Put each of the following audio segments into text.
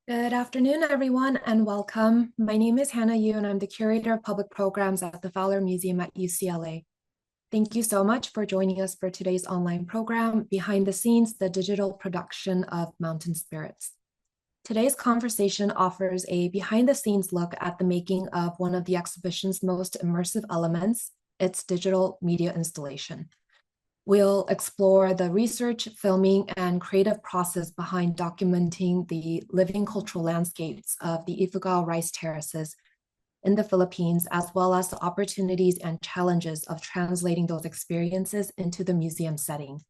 Good afternoon, everyone, and welcome. My name is Hannah Yu, and I'm the curator of public programs at the Fowler Museum at UCLA. Thank you so much for joining us for today's online program, Behind the Scenes, the Digital Production of Mountain Spirits. Today's conversation offers a behind-the-scenes look at the making of one of the exhibition's most immersive elements, its digital media installation. We'll explore the research, filming, and creative process behind documenting the living cultural landscapes of the Ifugao rice terraces in the Philippines, as well as the opportunities and challenges of translating those experiences into the museum setting.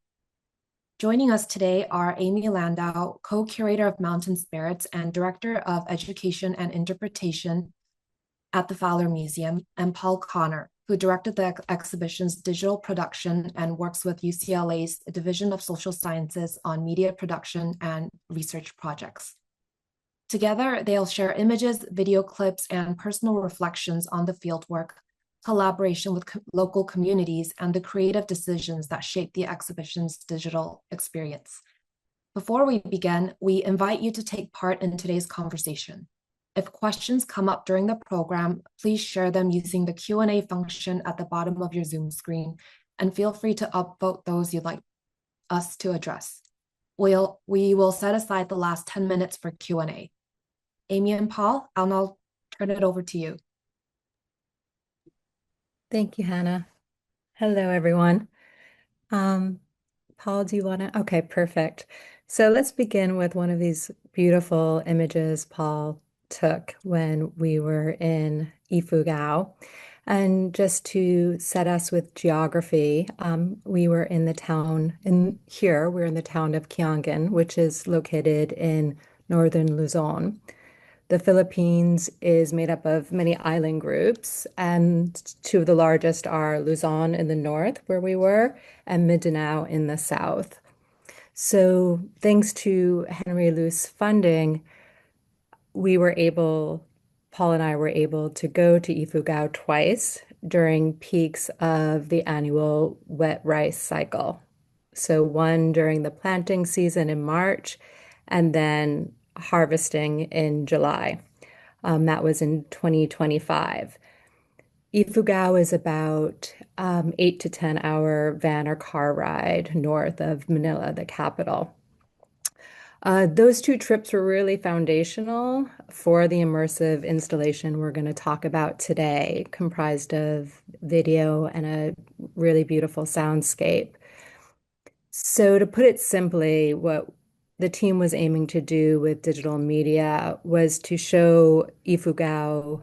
Joining us today are Amy Landau, co-curator of Mountain Spirits and director of education and interpretation at the Fowler Museum, and Paul Connor, who directed the exhibition's digital production and works with UCLA's Division of Social Sciences on media production and research projects. Together, they'll share images, video clips, and personal reflections on the fieldwork, collaboration with local communities, and the creative decisions that shape the exhibition's digital experience. Before we begin, we invite you to take part in today's conversation. If questions come up during the program, please share them using the Q&A function at the bottom of your Zoom screen, and feel free to upvote those you'd like us to address. We will set aside the last 10 minutes for Q&A. Amy and Paul, I'll now turn it over to you. Thank you, Hannah. Hello, everyone. Paul, do you want to? Okay, perfect. So let's begin with one of these beautiful images Paul took when we were in Ifugao. And just to set us with geography, we were in the town, we're in the town of Kiangan, which is located in Northern Luzon. The Philippines is made up of many island groups, and two of the largest are Luzon in the north, where we were, and Mindanao in the south. So, thanks to Henry Luce funding, Paul and I were able to go to Ifugao twice during peaks of the annual wet rice cycle. So, one during the planting season in March, and then harvesting in July. That was in 2025. Ifugao is about 8 to 10 hour van or car ride north of Manila, the capital. Those two trips were really foundational for the immersive installation we're going to talk about today, comprised of video and a really beautiful soundscape. So, to put it simply, what the team was aiming to do with digital media was to show Ifugao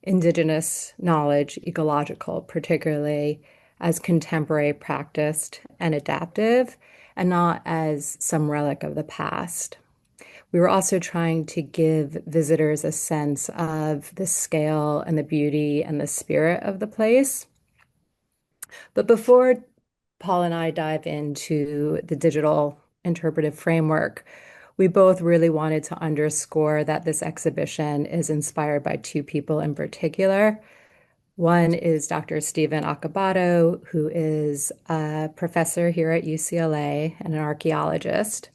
indigenous knowledge, ecological, particularly as contemporary, practiced, and adaptive, and not as some relic of the past. We were also trying to give visitors a sense of the scale and the beauty and the spirit of the place. But before Paul and I dive into the digital interpretive framework, we both really wanted to underscore that this exhibition is inspired by two people in particular. One is Dr. Stephen Acabato, who is a professor here at UCLA and an archaeologist.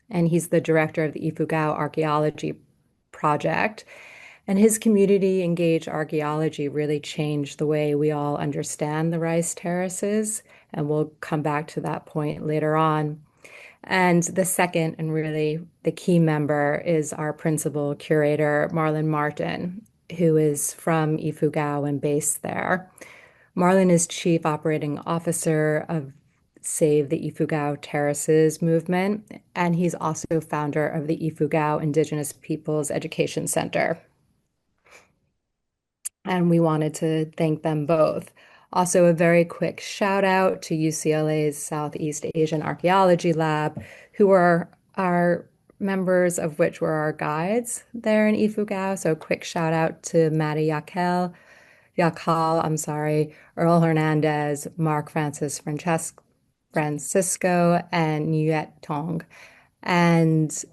And he's the director of the Ifugao Archaeology Project. And his community engaged archaeology really changed the way we all understand the rice terraces. And we'll come back to that point later on. And the second, and really the key member, is our principal curator, Marlon Martin, who is from Ifugao and based there. Marlon is chief operating officer of Save the Ifugao Terraces movement, and he's also founder of the Ifugao Indigenous Peoples Education Center. And we wanted to thank them both. Also, a very quick shout out to UCLA's Southeast Asian Archaeology Lab, who are our members of which were our guides there in Ifugao. So, a quick shout out to Maddie Yakal, I'm sorry, Earl Hernandez, Mark Francisco, and Nguyet Tong. And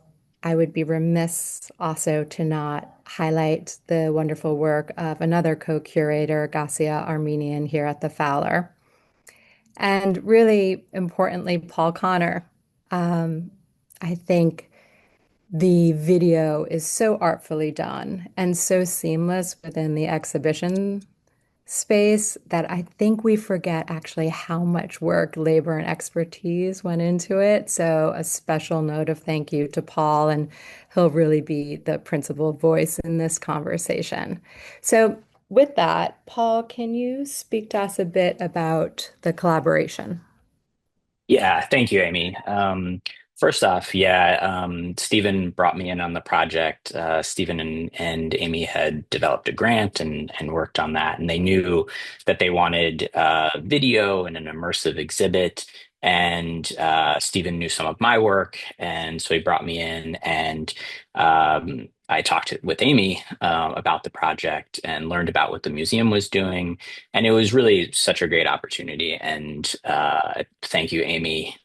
I would be remiss also to not highlight the wonderful work of another co-curator, Gassia Armenian, here at the Fowler. And really importantly, Paul Connor. I think The video is so artfully done and so seamless within the exhibition space that I think we forget actually how much work, labor, and expertise went into it. So, a special note of thank you to Paul, and he'll really be the principal voice in this conversation. So, with that, Paul, can you speak to us a bit about the collaboration? Yeah, thank you, Amy. First off, yeah, Stephen brought me in on the project. Stephen and Amy had developed a grant and worked on that, and they knew that they wanted video and an immersive exhibit. And Stephen knew some of my work, and so he brought me in, and I talked with Amy about the project and learned about what the museum was doing, and it was really such a great opportunity. And thank you, Amy,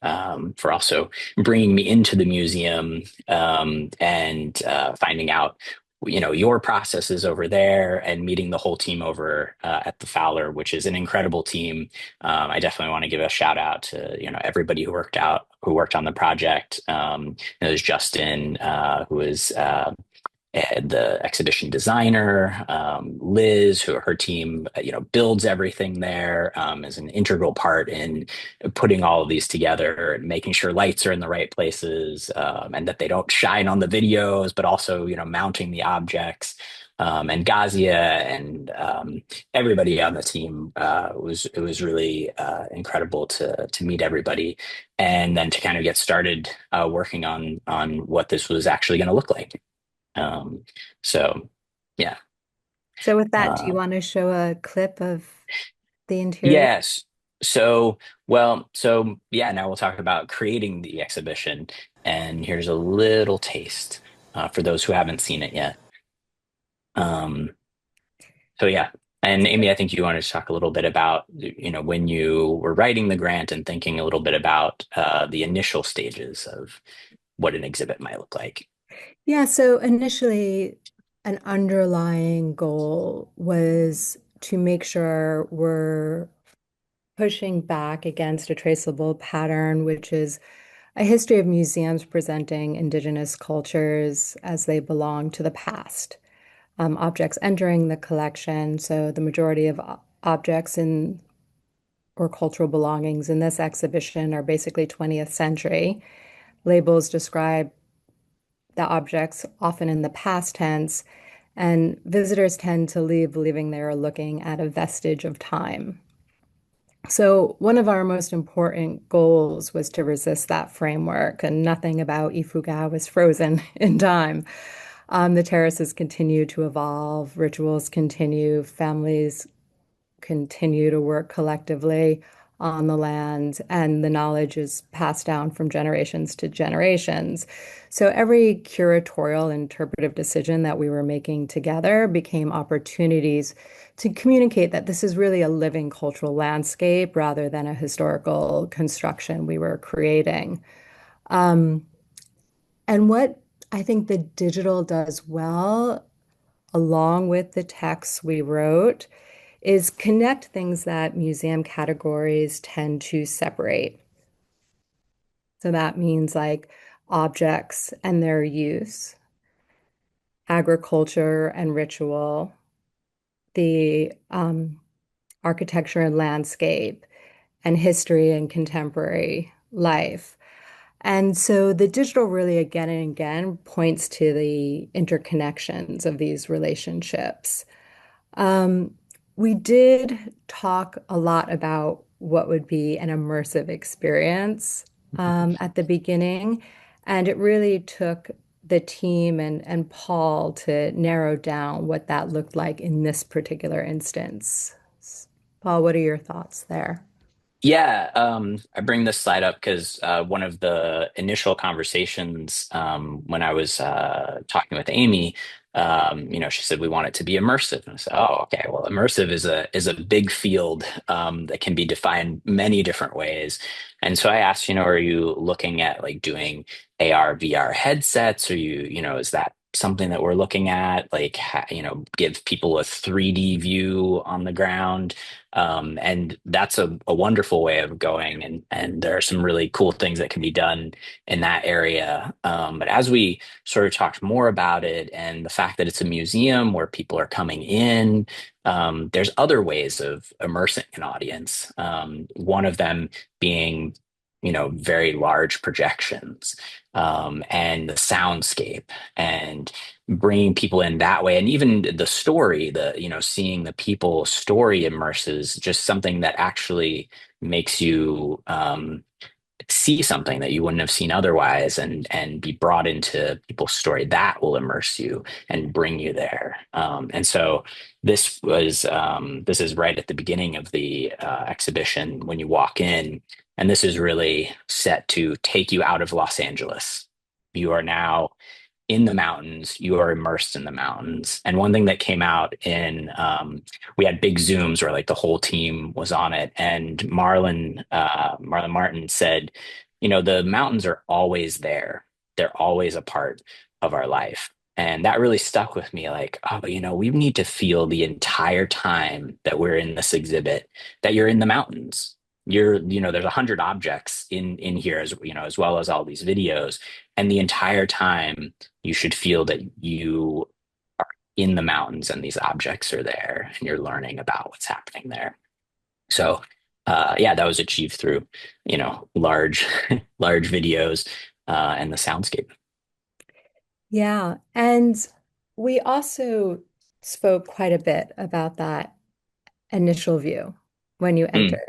for also bringing me into the museum and finding out, your processes over there and meeting the whole team over at the Fowler, which is an incredible team. I definitely want to give a shout out to, everybody who worked on the project. There's Justin, who is the exhibition designer, Liz, who her team, builds everything there, is an integral part in putting all of these together and making sure lights are in the right places, and that they don't shine on the videos, but also, mounting the objects. And Gazia and everybody on the team, it was really incredible to meet everybody, and then to kind of get started working on what this was actually going to look like. Um, so yeah. So, with that, do you Uh, want to show a clip of the interior? yes. So yeah, now we'll talk about creating the exhibition. And here's a little taste for those who haven't seen it yet. Um, so yeah. And Amy, I think you wanted to talk a little bit about, when you were writing the grant and thinking a little bit about the initial stages of what an exhibit might look like. Yeah, so initially, an underlying goal was to make sure we're pushing back against a traceable pattern, which is a history of museums presenting indigenous cultures as they belong to the past. Objects entering the collection, so the majority of objects in or cultural belongings in this exhibition are basically 20th century. Labels describe the objects often in the past tense, and visitors tend to leave believing they are looking at a vestige of time. So, one of our most important goals was to resist that framework, and nothing about Ifugao was frozen in time. The terraces continue to evolve, rituals continue, families continue to work collectively on the land, and the knowledge is passed down from generations to generations. So every curatorial interpretive decision that we were making together became opportunities to communicate that this is really a living cultural landscape rather than a historical construction we were creating. Um, and what I think the digital does well, along with the texts we wrote, is connect things that museum categories tend to separate. So that means like objects and their use, agriculture and ritual, the architecture and landscape, and history and contemporary life. And so the digital really again and again points to the interconnections of these relationships. Um, we did talk a lot about what would be an immersive experience at the beginning, and it really took the team and Paul to narrow down what that looked like in this particular instance. Paul, what are your thoughts there? Yeah, I bring this slide up because one of the initial conversations when I was talking with Amy, she said we want it to be immersive, and I said, "Oh, okay. Well, immersive is a big field that can be defined many different ways." And so I asked, are you looking at like doing AR, VR headsets? Or is that something that we're looking at, like give people a 3D view on the ground. And that's a wonderful way of going, and there are some really cool things that can be done in that area. But as we sort of talked more about it, and the fact that it's a museum where people are coming in, there's other ways of immersing an audience. One of them being, very large projections, and the soundscape, and bringing people in that way. And even the story, seeing the people story immerses, just something that actually makes you see something that you wouldn't have seen otherwise, and be brought into people's story that will immerse you and bring you there. And so this is right at the beginning of the exhibition when you walk in, and this is really set to take you out of Los Angeles. You are now in the mountains, you are immersed in the mountains. And one thing that came out in, we had big Zooms where like the whole team was on it. And Marlon Martin said, the mountains are always there. They're always a part of our life. And that really stuck with me, like, oh, we need to feel the entire time that we're in this exhibit, that you're in the mountains. There's 100 objects in here, as well as all these videos. And the entire time you should feel that you are in the mountains and these objects are there and you're learning about what's happening there. So, yeah, that was achieved through, large, large videos, and the soundscape. Yeah. And we also spoke quite a bit about that initial view when you Mm, entered.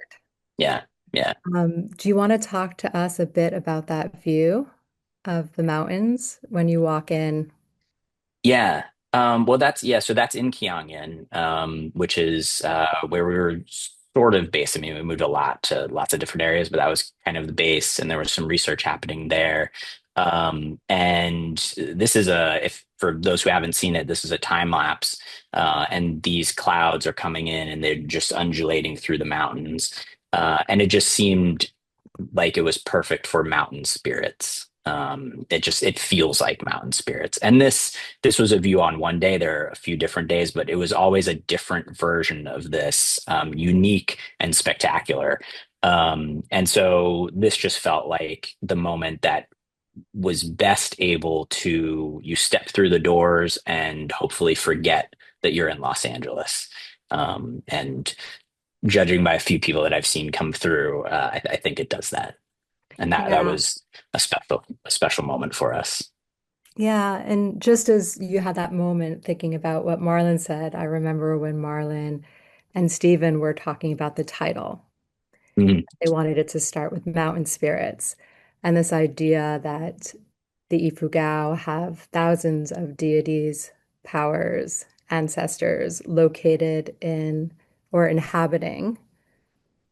yeah, yeah. Do you want to talk to us a bit about that view of the mountains when you walk in? Yeah. Well, so that's in Kyangin, which is where we were sort of based. I mean, we moved a lot to lots of different areas, but that was kind of the base, and there was some research happening there. And this is if for those who haven't seen it, this is a time lapse, and these clouds are coming in and they're just undulating through the mountains. And it just seemed like it was perfect for mountain spirits. It feels like mountain spirits. And this was a view on one day. There are a few different days, but it was always a different version of this, unique and spectacular. And so this just felt like the moment that was best able to you step through the doors and hopefully forget that you're in Los Angeles. And judging by a few people that I've seen come through, I think it does that, and that Yeah. was a special moment for us. Yeah. And just as you had that moment thinking about what Marlon said, I remember when Marlon and Stephen were talking about the title. Mhm. They wanted it to start with mountain spirits and this idea that the Ifugao have thousands of deities, powers, ancestors located in or inhabiting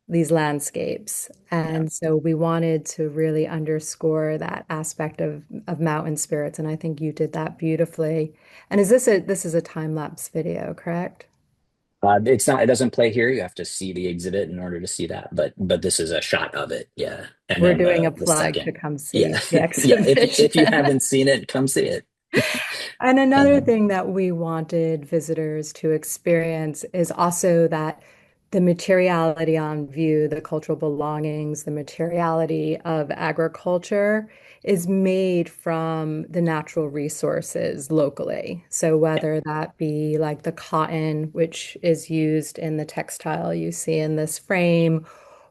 these landscapes. Yeah. And so we wanted to really underscore that aspect of mountain spirits. And I think you did that beautifully. And this is a time lapse video, correct? It's not. It doesn't play here. You have to see the exhibit in order to see that. But this is a shot of it. Yeah, and We're then doing a the plug to second. come Yeah, see the yeah. If you exhibition. haven't seen it, come see it. And another Um, thing that we wanted visitors to experience is also that the materiality on view, the cultural belongings, the materiality of agriculture is made from the natural resources locally. So yeah, whether that be like the cotton, which is used in the textile you see in this frame,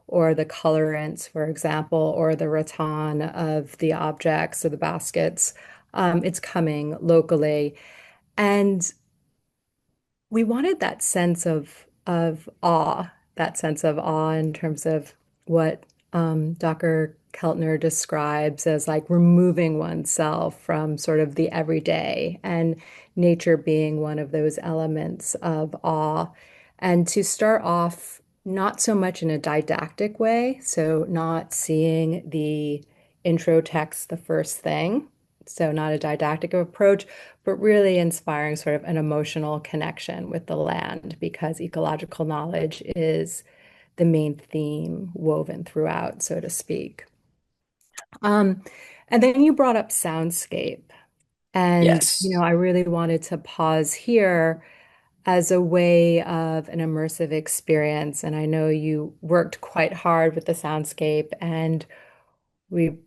or the colorants, for example, or the rattan of the objects or the baskets, it's coming locally. And we wanted that sense of awe in terms of what Dr. Keltner describes as like removing oneself from sort of the everyday and nature being one of those elements of awe. And to start off not so much in a didactic way, so not seeing the intro text the first thing, so not a didactic approach, but really inspiring sort of an emotional connection with the land because ecological knowledge is the main theme woven throughout, so to speak. Um, and then you brought up soundscape. And, Yes. I really wanted to pause here as a way of an immersive experience. And I know you worked quite hard with the soundscape, and we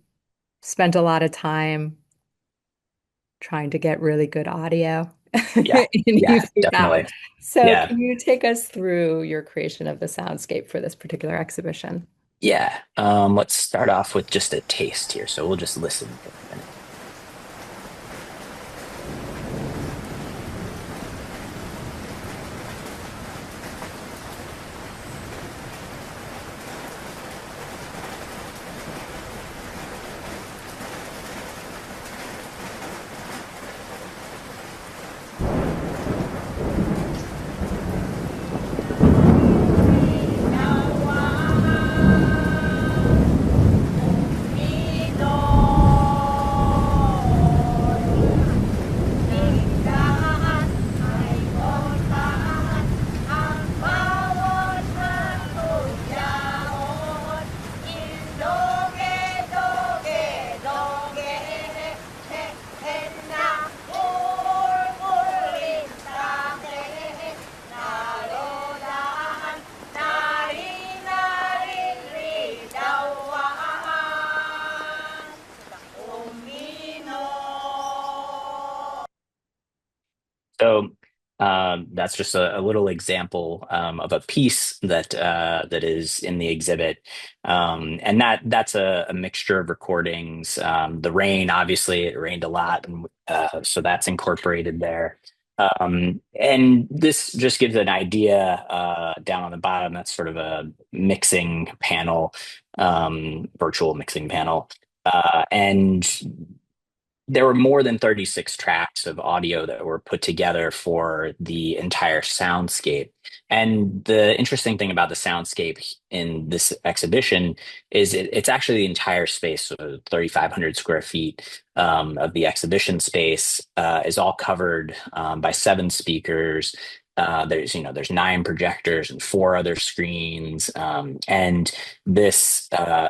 spent a lot of time trying to get really good audio Yeah. in Yeah, Ifugao. definitely. So, Yeah. can you take us through your creation of the soundscape for this particular exhibition? Yeah. Let's start off with just a taste here. So we'll just listen for a minute. So that's just a little example of a piece that is in the exhibit, and that's a mixture of recordings. The rain, obviously, it rained a lot, and so that's incorporated there. And this just gives an idea down on the bottom. That's sort of a mixing panel, virtual mixing panel, and there were more than 36 tracks of audio that were put together for the entire soundscape. And the interesting thing about the soundscape in this exhibition is it's actually the entire space, so 3,500 square feet of the exhibition space is all covered by 7 speakers. There's 9 projectors and 4 other screens, and the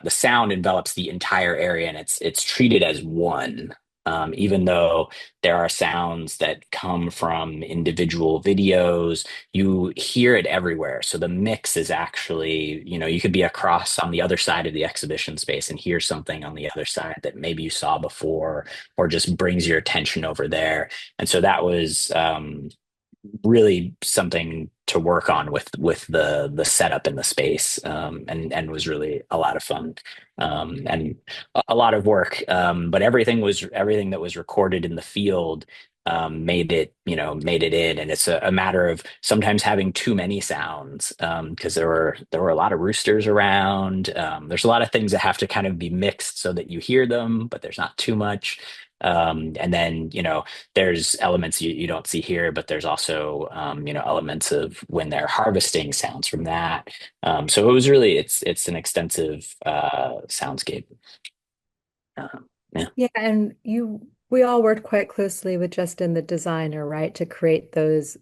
sound envelops the entire area, and it's treated as one, even though there are sounds that come from individual videos, you hear it everywhere. So the mix is actually, you could be across on the other side of the exhibition space and hear something on the other side that maybe you saw before, or just brings your attention over there. And so that was really something to work on with the setup in the space, and was really a lot of fun, and a lot of work, but everything that was recorded in the field made it in. And it's a matter of sometimes having too many sounds, because there were a lot of roosters around. There's a lot of things that have to kind of be mixed so that you hear them, but there's not too much. And then there's elements you don't see here, but there's also elements of when they're harvesting sounds from that. So it was really it's an extensive soundscape. Yeah. Yeah, and we all worked quite closely with Justin, the designer, right, to create those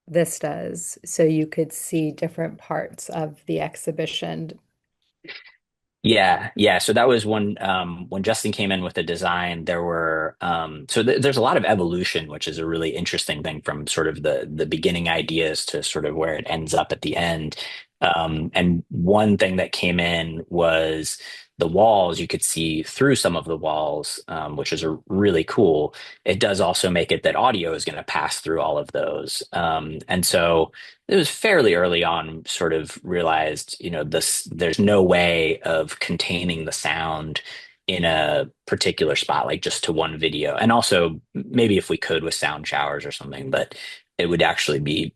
vistas so you could see different parts of the exhibition. Yeah, yeah. So that was when Justin came in with the design. There were there's a lot of evolution, which is a really interesting thing from sort of the beginning ideas to sort of where it ends up at the end. And one thing that came in was the walls. You could see through some of the walls, which is really cool. It does also make it that audio is going to pass through all of those, and so it was fairly early on, sort of realized, there's no way of containing the sound in a particular spot, like just to one video. And also maybe if we could with sound showers or something, but it would actually be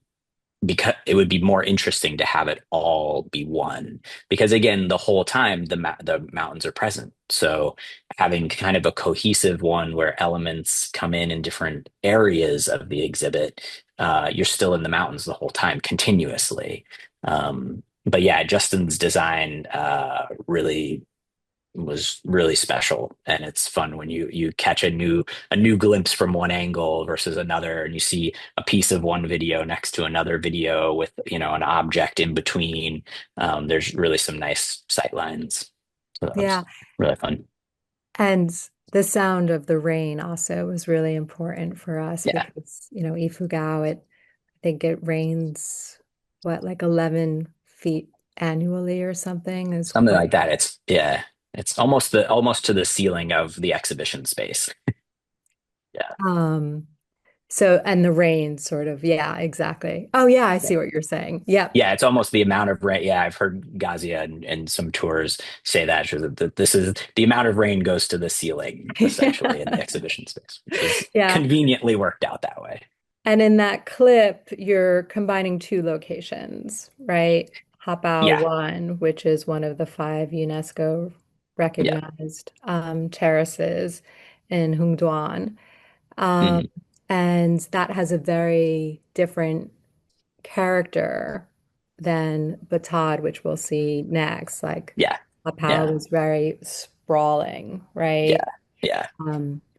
because it would be more interesting to have it all be one, because again, the whole time the mountains are present, so having kind of a cohesive one where elements come in different areas of the exhibit, you're still in the mountains the whole time continuously. But yeah, Justin's design really was really special, and it's fun when you catch a new glimpse from one angle versus another, and you see a piece of one video next to another video with an object in between. There's really some nice sight lines, so that was Yeah, really fun. And the sound of the rain also was really important for us Yeah, because, Ifugao, I think it rains, what, like 11 feet annually or something is something quite. like that. It's almost to the ceiling of the exhibition space. Yeah. Um, so, and the rain sort of, yeah, exactly. Oh, yeah, I see what you're saying. Yep. Yeah, it's almost the amount of rain. Yeah, I've heard Gazia and some tours say that, so that this is the amount of rain goes to the ceiling, essentially, in the exhibition space, which is Yeah. conveniently worked out that way. And in that clip, you're combining two locations, right? Hapao Yeah, 1, which is one of the five UNESCO yeah, recognized terraces in Hungduan. Um, mhm, and that has a very different character than Batad, which we'll see next. Like yeah, Hapao yeah, was very sprawling, yeah, right? yeah,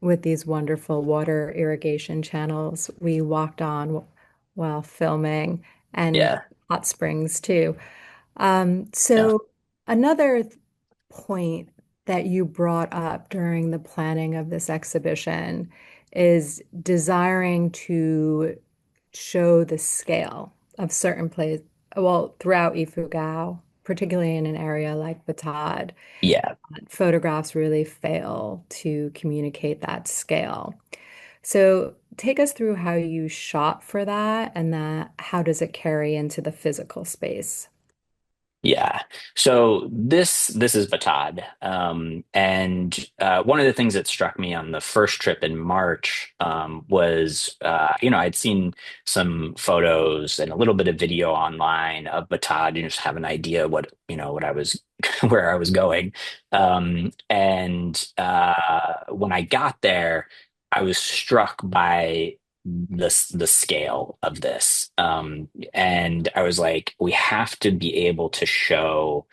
With these wonderful water irrigation channels we walked on while filming, and yeah, hot springs too. yeah, So another point that you brought up during the planning of this exhibition is desiring to show the scale of certain places, well, throughout Ifugao, particularly in an area like Batad. yeah. Photographs really fail to communicate that scale. So take us through how you shot for that and that how does it carry into the physical space? Yeah. So this is Batad. And one of the things that struck me on the first trip in March was I'd seen some photos and a little bit of video online of Batad, just have an idea what I was where I was going. And when I got there, I was struck by the scale of this. And I was like, we have to be able to show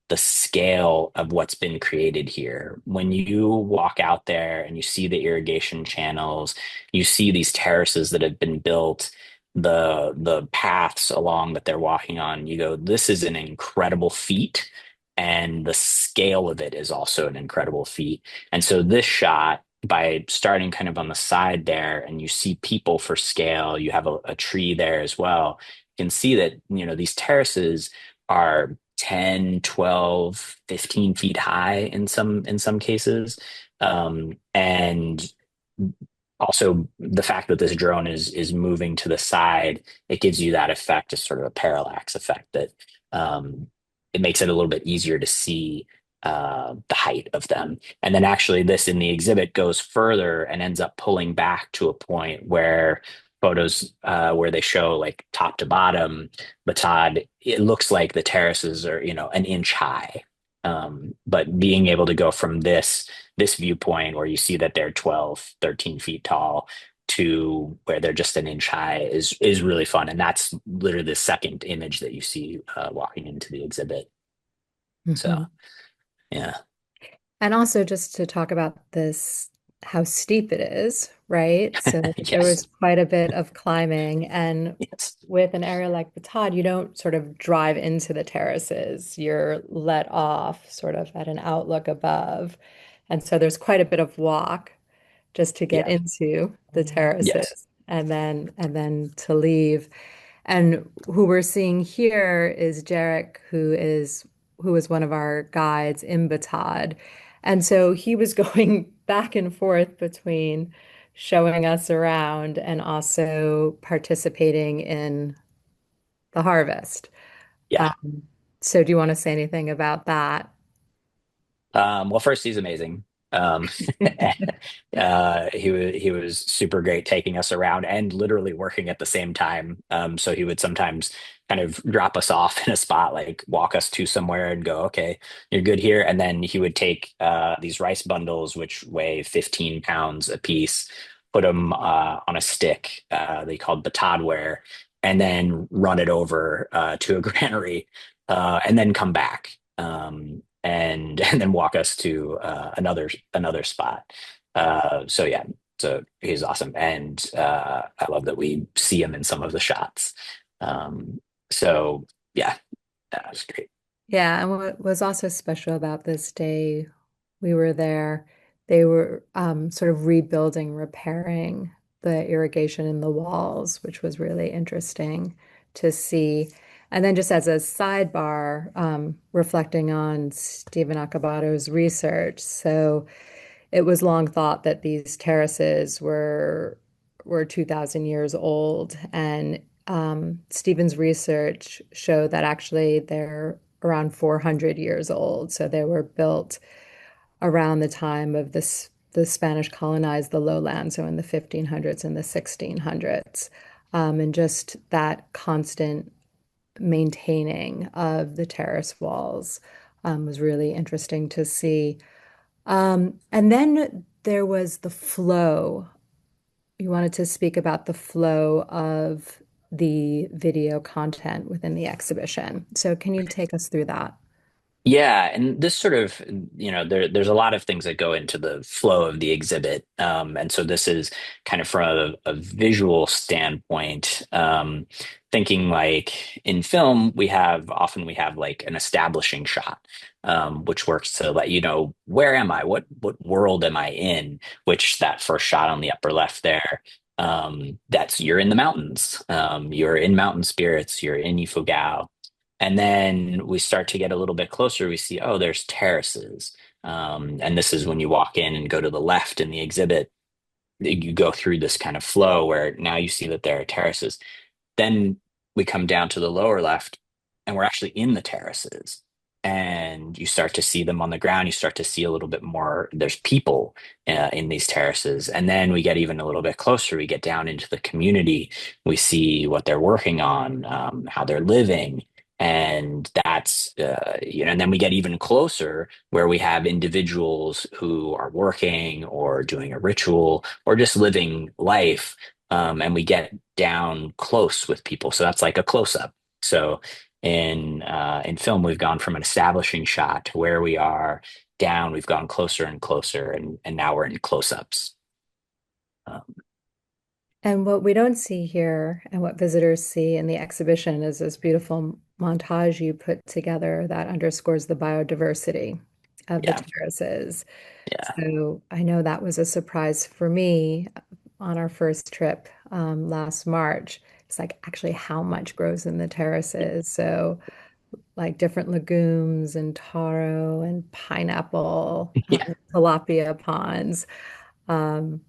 the scale of what's been created here. When you walk out there and you see the irrigation channels, you see these terraces that have been built, the paths along that they're walking on, you go, this is an incredible feat. And the scale of it is also an incredible feat. And so this shot, by starting kind of on the side there, and you see people for scale, you have a tree there as well. You can see that, these terraces are 10, 12, 15 feet high in some cases. And also the fact that this drone is moving to the side, it gives you that effect, just sort of a parallax effect that um, it makes it a little bit easier to see the height of them. And then actually this in the exhibit goes further and ends up pulling back to a point where photos where they show like top to bottom, Batad, it looks like the terraces are, an inch high. But being able to go from this viewpoint where you see that they're 12, 13 feet tall to where they're just an inch high is really fun. And that's literally the second image that you see walking into the exhibit. So Mhm. yeah. And also just to talk about this, how steep it is, right? So there was Yes. quite a bit of climbing. And Yes. with an area like Batad, you don't sort of drive into the terraces. You're let off sort of at an outlook above. And so there's quite a bit of walk just to get Yeah. into the Yes. terraces and then to leave. And who we're seeing here is Jarek, who is one of our guides in Batad. And so he was going back and forth between showing us around and also participating in the harvest. Yeah. Um, so do you want to say anything about that? Well, first, he's amazing. Um, he was super great taking us around and literally working at the same time. So he would sometimes kind of drop us off in a spot, like walk us to somewhere and go, "Okay, you're good here." And then he would take these rice bundles, which weigh 15 pounds a piece, put them on a stick they called batadware, and then run it over to a granary, and then come back. And then walk us to another spot. So yeah, so he's awesome, and I love that we see him in some of the shots. Um, so yeah, that was great. Yeah, and what was also special about this day, we were there They were sort of rebuilding, repairing the irrigation in the walls, which was really interesting to see. And then just as a sidebar, reflecting on Stephen Acabato's research, so it was long thought that these terraces were 2,000 years old, and Stephen's research showed that actually they're around 400 years old. So they were built around the time of the Spanish colonized the lowlands, so in the 1500s and the 1600s. And just that constant maintaining of the terrace walls was really interesting to see. And then there was the flow. You wanted to speak about the flow of the video content within the exhibition. So can you take us through that? Yeah, and this sort of, there's a lot of things that go into the flow of the exhibit. And so this is kind of from a visual standpoint, thinking like in film, often we have like an establishing shot, which works to let you know, where am I? What world am I in? Which that first shot on the upper left there, that's you're in the mountains. You're in mountain spirits, you're in Ifugao. And then we start to get a little bit closer. We see, oh, there's terraces. And this is when you walk in and go to the left in the exhibit, you go through this kind of flow where now you see that there are terraces. Then we come down to the lower left and we're actually in the terraces. And you start to see them on the ground. You start to see a little bit more. There's people in these terraces. And then we get even a little bit closer. We get down into the community. We see what they're working on, how they're living. And and then we get even closer where we have individuals who are working or doing a ritual or just living life, and we get down close with people. So that's like a close up. So in film, we've gone from an establishing shot to where we are down. We've gone closer and closer, and now we're in close ups. Um, And what we don't see here, and what visitors see in the exhibition, is this beautiful montage you put together that underscores the biodiversity of the yeah, terraces. yeah, So I know that was a surprise for me on our first trip last March. It's like actually how much grows in the terraces. So like different legumes and taro and pineapple, yeah. tilapia ponds. Um,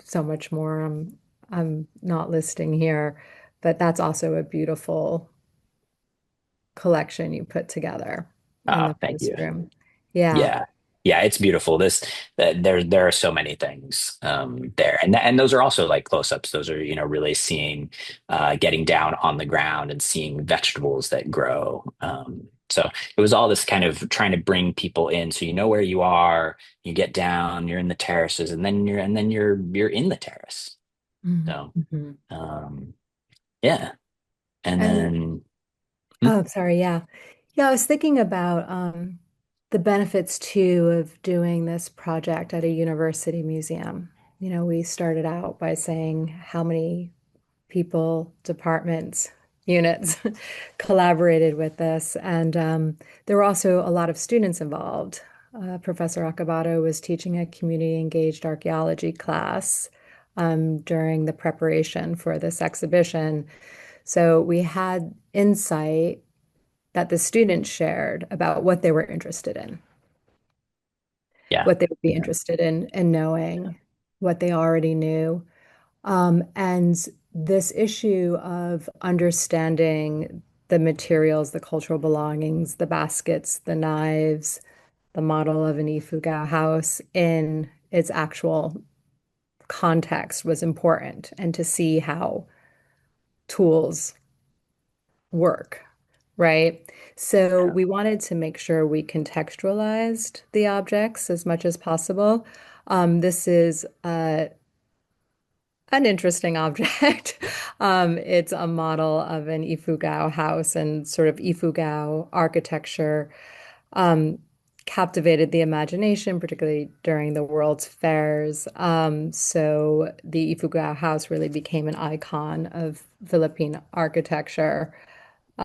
so much more I'm not listing here, but that's also a beautiful collection you put together in the Thank first you. room. Yeah. Yeah. Yeah, it's beautiful. There are so many things there, and those are also like close-ups. Those are really seeing, getting down on the ground and seeing vegetables that grow. So it was all this kind of trying to bring people in, so you know where you are. You get down, you're in the terraces, and then you're in the terrace. So Mhm. um, yeah, and And then hmm, oh, sorry, yeah. Yeah, I was thinking about the benefits too of doing this project at a university museum. We started out by saying how many people, departments, units collaborated with this. And there were also a lot of students involved. Professor Akabato was teaching a community engaged archaeology class during the preparation for this exhibition. So we had insight that the students shared about what they were interested in, yeah, what they would be yeah, interested in knowing, what they already knew. And this issue of understanding the materials, the cultural belongings, the baskets, the knives, the model of an Ifugao house in its actual context was important, and to see how tools work, right? So yeah. we wanted to make sure we contextualized the objects as much as possible. This is an interesting object. It's a model of an Ifugao house, and sort of Ifugao architecture um, captivated the imagination, particularly during the World's Fairs. So the Ifugao house really became an icon of Philippine architecture,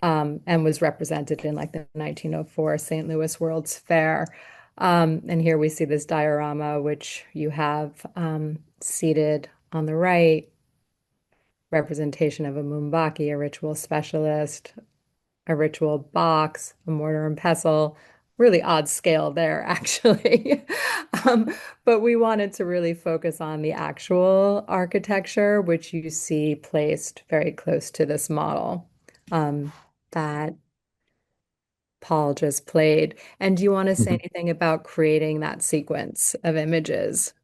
and was represented in like the 1904 St. Louis World's Fair. And here we see this diorama, which you have seated on the right, representation of a Mumbaki, a ritual specialist, a ritual box, a mortar and pestle. Really odd scale there, actually. Um, but we wanted to really focus on the actual architecture, which you see placed very close to this model that Paul just played. And do you want to say Mhm. anything about creating that sequence of images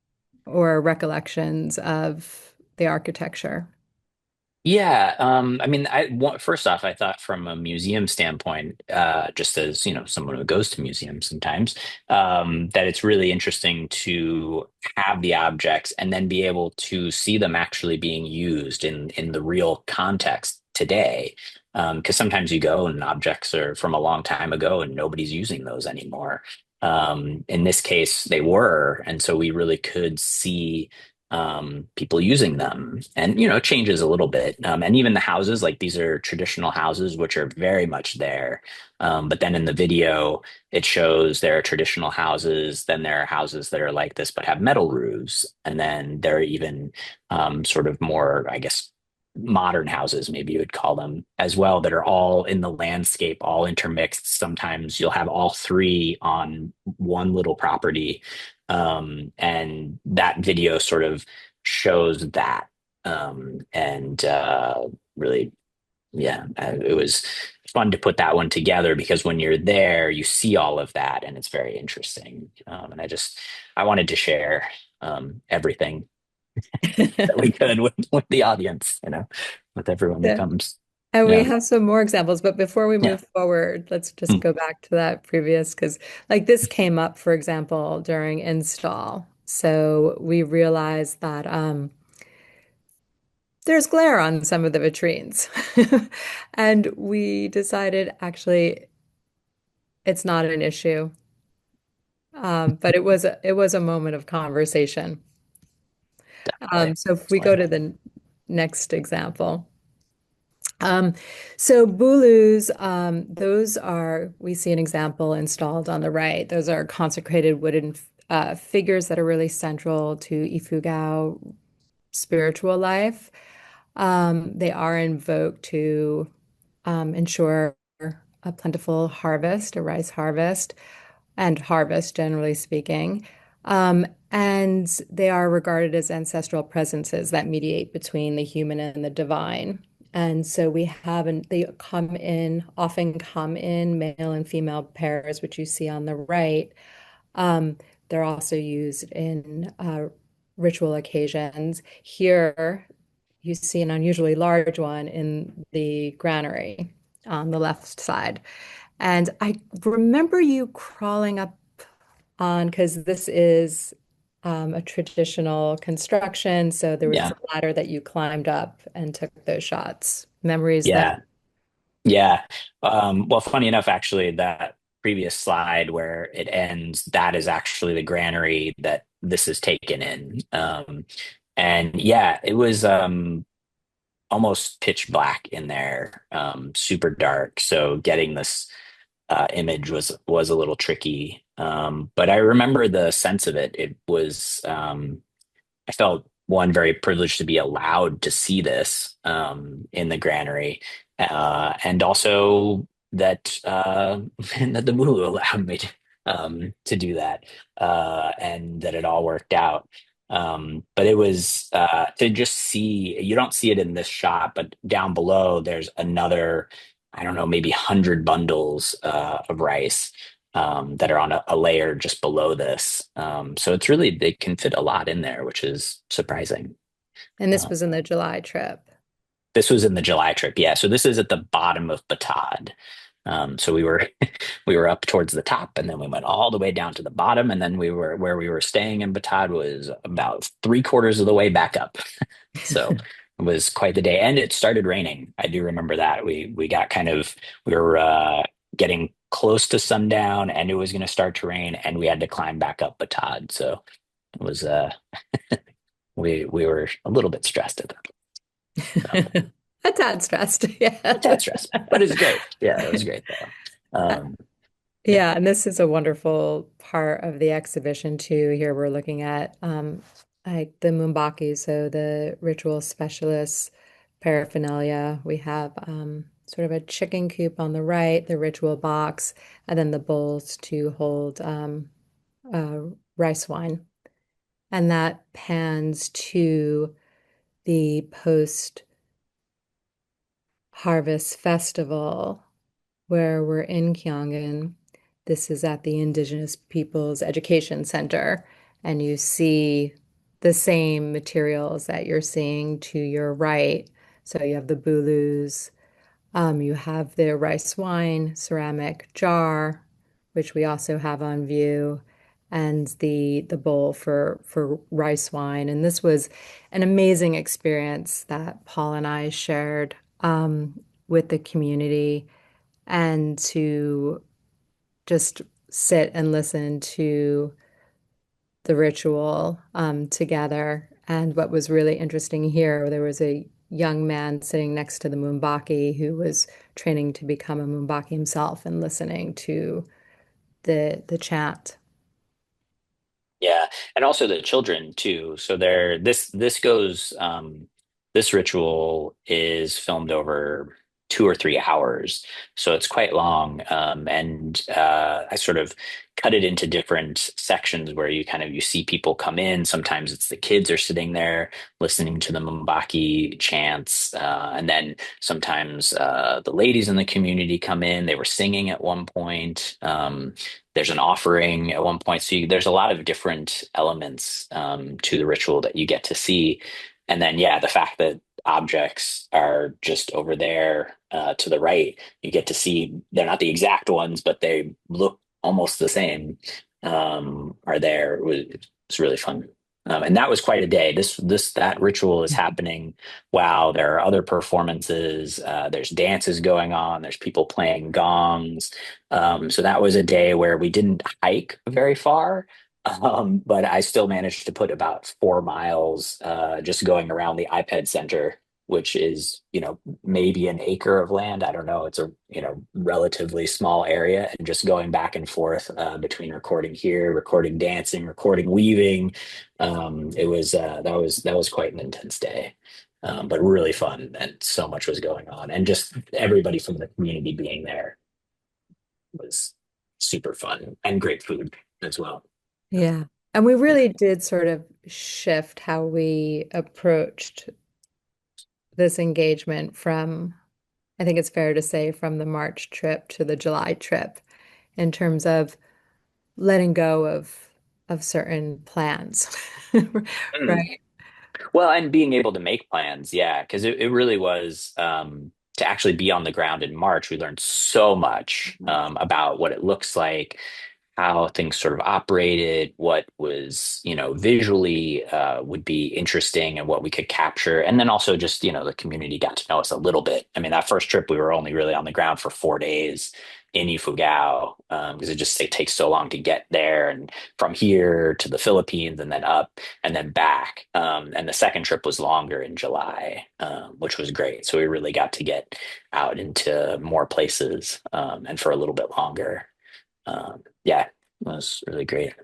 or recollections of the architecture? Yeah, I mean, first off, I thought from a museum standpoint, just as someone who goes to museums sometimes, that it's really interesting to have the objects and then be able to see them actually being used in the real context today. Because sometimes you go and objects are from a long time ago and nobody's using those anymore. In this case, they were, and so we really could see people using them, and it changes a little bit, and even the houses, like these are traditional houses which are very much there, but then in the video it shows there are traditional houses, then there are houses that are like this but have metal roofs, and then there are even sort of more, I guess, modern houses, maybe you would call them as well, that are all in the landscape, all intermixed. Sometimes you'll have all three on one little property, and that video sort of shows that, and really, yeah, it was fun to put that one together because when you're there you see all of that and it's very interesting, and I wanted to share everything that we could with the audience, with everyone who Yeah. comes. And we Yeah, have some more examples, but before we yeah. move forward, let's just Mm. go back to that previous, because like this came up, for example, during install. So we realized that there's glare on some of the vitrines. And we decided actually it's not an issue. But it was a moment of conversation. Definitely. So if we go Definitely. to the next example. Um, so bulus, those are, we see an example installed on the right. Those are consecrated wooden figures that are really central to Ifugao spiritual life. They are invoked to ensure a plentiful harvest, a rice harvest, and harvest, generally speaking. And they are regarded as ancestral presences that mediate between the human and the divine. And so they often come in male and female pairs, which you see on the right. Um, they're also used in ritual occasions. Here, you see an unusually large one in the granary on the left side. And I remember you crawling up on, because this is a traditional construction. So there was Yeah, a ladder that you climbed up and took those shots. Memories there. yeah. Yeah. Well, funny enough, actually, that previous slide where it ends, that is actually the granary that this is taken in. And yeah, it was almost pitch black in there, super dark. So getting this image was a little tricky. But I remember the sense of it. It was I felt one very privileged to be allowed to see this in the granary, and also that and that the Mulu allowed me to do that, and that it all worked out. But it was to just see. You don't see it in this shot, but down below there's another, I don't know, maybe 100 bundles of rice that are on a layer just below this. So it's really, they can fit a lot in there, which is surprising. And this Uh, was in the July trip. this was in the July trip, yeah. So this is at the bottom of Batad. So we were we were up towards the top, and then we went all the way down to the bottom, and then we were where we were staying in Batad was about three-quarters of the way back up. So it was quite the day, and it started raining. I do remember that we got kind of, we were getting close to sundown, and it was going to start to rain, and we had to climb back up Batad. So it was we were a little bit stressed at that. So, A tad stressed, yeah. not that stressed, but it's great. Yeah, it was great though. Yeah, and this is a wonderful part of the exhibition too. Here we're looking at like the Mumbaki, so the ritual specialists paraphernalia. We have sort of a chicken coop on the right, the ritual box, and then the bowls to hold uh, rice wine. And that pans to the post-harvest festival where we're in Gyeonggi. This is at the Indigenous Peoples Education Center, and you see the same materials that you're seeing to your right. So you have the bulus, you have the rice wine ceramic jar, which we also have on view, and the bowl for rice wine. And this was an amazing experience that Paul and I shared with the community, and to just sit and listen to the ritual together. And what was really interesting here, there was a young man sitting next to the Mumbaki who was training to become a Mumbaki himself and listening to the chant. Yeah, and also the children too. So there, this goes. This ritual is filmed over 2 or 3 hours, so it's quite long. And I sort of cut it into different sections where you see people come in. Sometimes it's the kids are sitting there listening to the Mumbaki chants, and then sometimes the ladies in the community come in. They were singing at one point. There's an offering at one point. So there's a lot of different elements to the ritual that you get to see. And then, yeah, the fact that objects are just over there to the right, you get to see they're not the exact ones, but they look almost the same, are there. It's really fun. And that was quite a day. That ritual is happening while there are other performances. There's dances going on. There's people playing gongs. So that was a day where we didn't hike very far, but I still managed to put about 4 miles just going around the iPad Center, which is, maybe an acre of land. I don't know. It's a, relatively small area, and just going back and forth between recording here, recording dancing, recording weaving. That was quite an intense day. But really fun, and so much was going on, and just everybody from the community being there was super fun, and great food as well. Yeah. And we really did sort of shift how we approached this engagement from, I think it's fair to say, from the March trip to the July trip in terms of letting go of certain plans. Mm. Right. Well, and being able to make plans, yeah, because it really was to actually be on the ground in March. We learned so much about what it looks like, how things sort of operated, what was, visually would be interesting and what we could capture. And then also just, the community got to know us a little bit. I mean, that first trip, we were only really on the ground for 4 days in Ifugao, because it takes so long to get there, and from here to the Philippines and then up and then back. And the second trip was longer in July, which was great. So we really got to get out into more places, and for a little bit longer. Yeah, it was really great.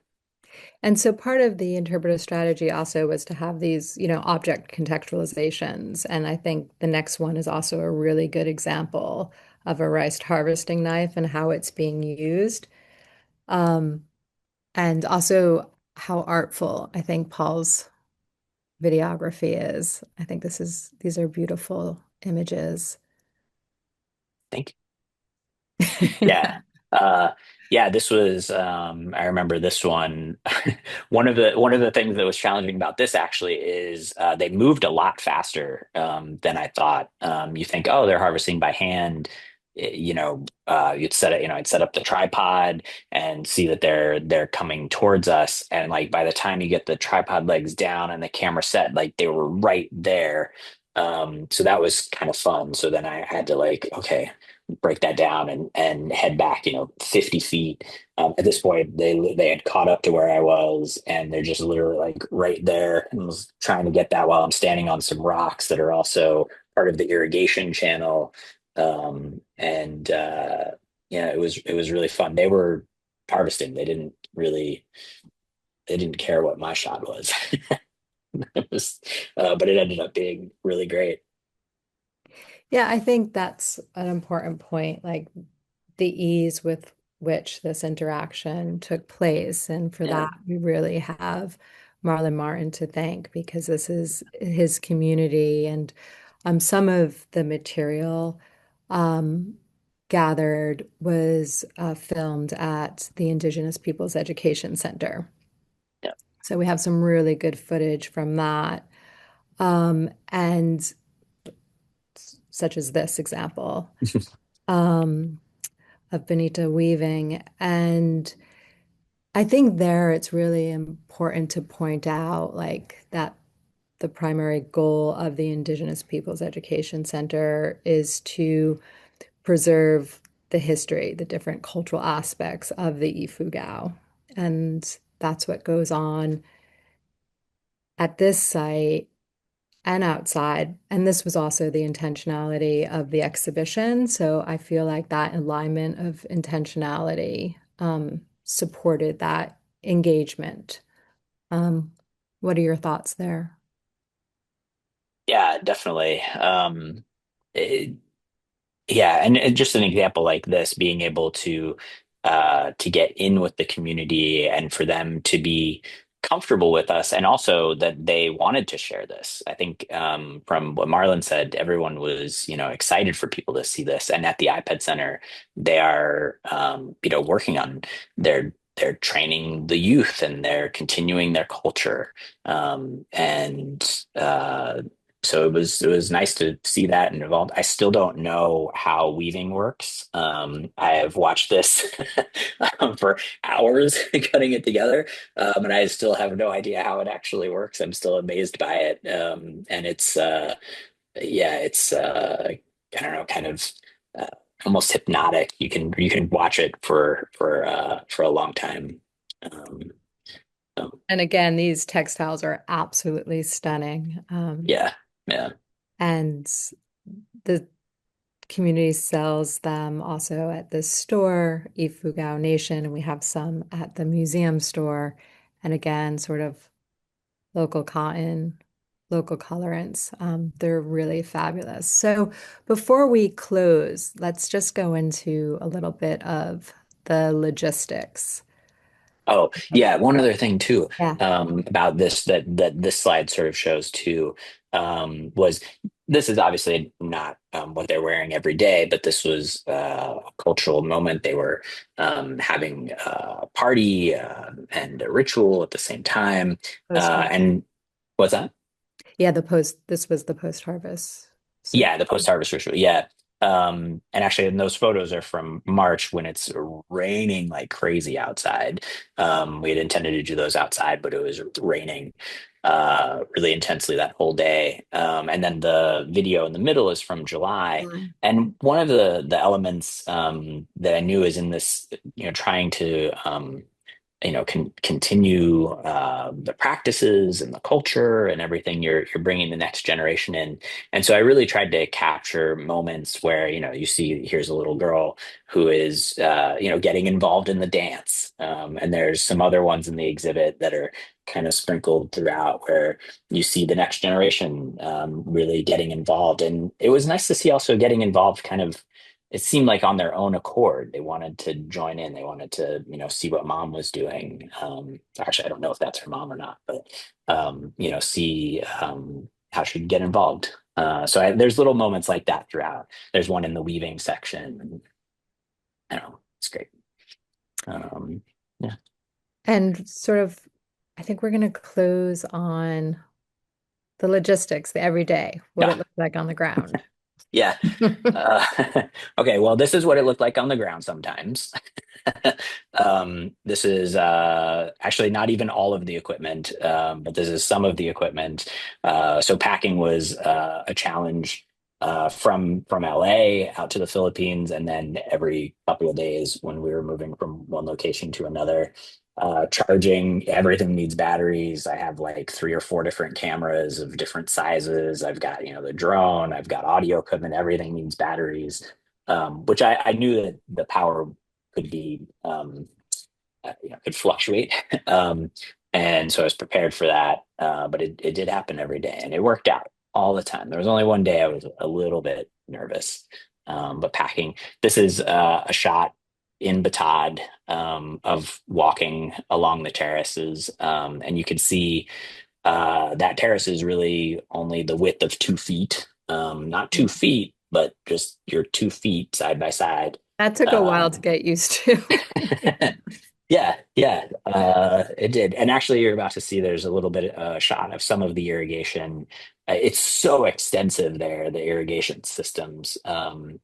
And so part of the interpretive strategy also was to have these, object contextualizations. And I think the next one is also a really good example of a rice harvesting knife and how it's being used. Um, and also how artful I think Paul's videography is. I think these are beautiful images. Thank you. Yeah. Uh, yeah, this was I remember this one. One of the things that was challenging about this actually is they moved a lot faster than I thought. You think, oh, they're harvesting by hand. You'd set it, I'd set up the tripod and see that they're coming towards us. And like by the time you get the tripod legs down and the camera set, like they were right there. So that was kind of fun. So then I had to like, okay, break that down and head back, 50 feet. At this point, they had caught up to where I was, and they're just literally like right there. And I was trying to get that while I'm standing on some rocks that are also part of the irrigation channel. And Yeah, it was really fun. They were harvesting. They didn't care what my shot was. It was, but it ended up being really great. Yeah, I think that's an important point, like the ease with which this interaction took place. And for Yeah, that, we really have Marlon Martin to thank because this is his community. And some of the material um, gathered was filmed at the Indigenous Peoples Education Center. yeah. So we have some really good footage from that. And such as this example. Um, of Benita weaving. And I think there it's really important to point out like that the primary goal of the Indigenous Peoples Education Center is to preserve the history, the different cultural aspects of the Ifugao. And that's what goes on at this site and outside. And this was also the intentionality of the exhibition. So I feel like that alignment of intentionality supported that engagement. Um, what are your thoughts there? Yeah, definitely. Yeah, and just an example like this, being able to get in with the community and for them to be comfortable with us, and also that they wanted to share this. I think from what Marlon said, everyone was, excited for people to see this. And at the iPad Center, they are, working on they're training the youth and they're continuing their culture. And so it was nice to see that and evolve. I still don't know how weaving works. I have watched this for hours cutting it together, and I still have no idea how it actually works. I'm still amazed by it, and yeah, it's I don't know, kind of uh, almost hypnotic. You can watch it for a long time. Um, so, And again, these textiles are absolutely stunning. yeah, yeah. And the community sells them also at the store, Ifugao Nation, and we have some at the museum store. And again, sort of local cotton, local colorants. They're really fabulous. So before we close, let's just go into a little bit of the logistics. Oh, yeah. One other thing too, Yeah. about this that this slide sort of shows too, was this is obviously not what they're wearing every day, but this was a cultural moment. They were having a party and a ritual at the same time. Post And what's that? Yeah, this was the post-harvest. So Yeah, the post-harvest ritual. Yeah. And actually, and those photos are from March when it's raining like crazy outside. We had intended to do those outside, but it was raining really intensely that whole day. And then the video in the middle is from July. And one of the elements that I knew is in this, trying to continue the practices and the culture and everything you're bringing the next generation in. And so I really tried to capture moments where you see here's a little girl who is getting involved in the dance, and there's some other ones in the exhibit that are kind of sprinkled throughout where you see the next generation really getting involved. And it was nice to see also getting involved kind of, it seemed like on their own accord. They wanted to join in. They wanted to, see what mom was doing. Actually, I don't know if that's her mom or not, but see how she'd get involved. There's little moments like that throughout. There's one in the weaving section. And, I don't know, it's great. Yeah. and sort of, I think we're going to close on the logistics, the everyday, what Yeah. it looks like on the ground. Yeah. Uh, okay, well, this is what it looked like on the ground sometimes. This is actually not even all of the equipment, but this is some of the equipment. So packing was a challenge from LA out to the Philippines, and then every couple of days when we were moving from one location to another. Charging, everything needs batteries. I have like three or four different cameras of different sizes. I've got, the drone, I've got audio equipment, everything needs batteries. which I knew that the power could be could fluctuate. um, and so I was prepared for that. But it did happen every day, and it worked out all the time. There was only one day I was a little bit nervous, but packing. This is a shot in Batad of walking along the terraces, and you could see that terrace is really only the width of 2 feet, not 2 feet, but just your 2 feet side by side. That took a while to Um, get used to. Yeah, yeah, it did. And actually, you're about to see there's a little bit shot of some of the irrigation. It's so extensive there, the irrigation systems. And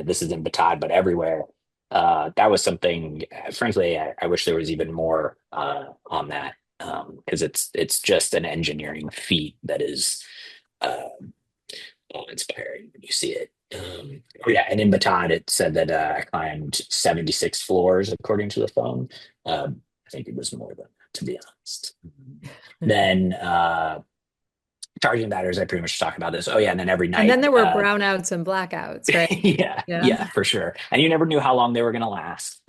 this is in Batad, but everywhere. That was something, frankly, I wish there was even more on that because it's just an engineering feat that is uh, inspiring when you see it. Oh yeah, and in Bataan, it said that I climbed 76 floors according to the phone. I think it was more than that, to be honest. Then charging batters, I pretty much talk about this. Oh yeah, and then every And then night, there were brownouts and blackouts, right? yeah, Yeah. yeah, for sure. And you never knew how long they were going to last.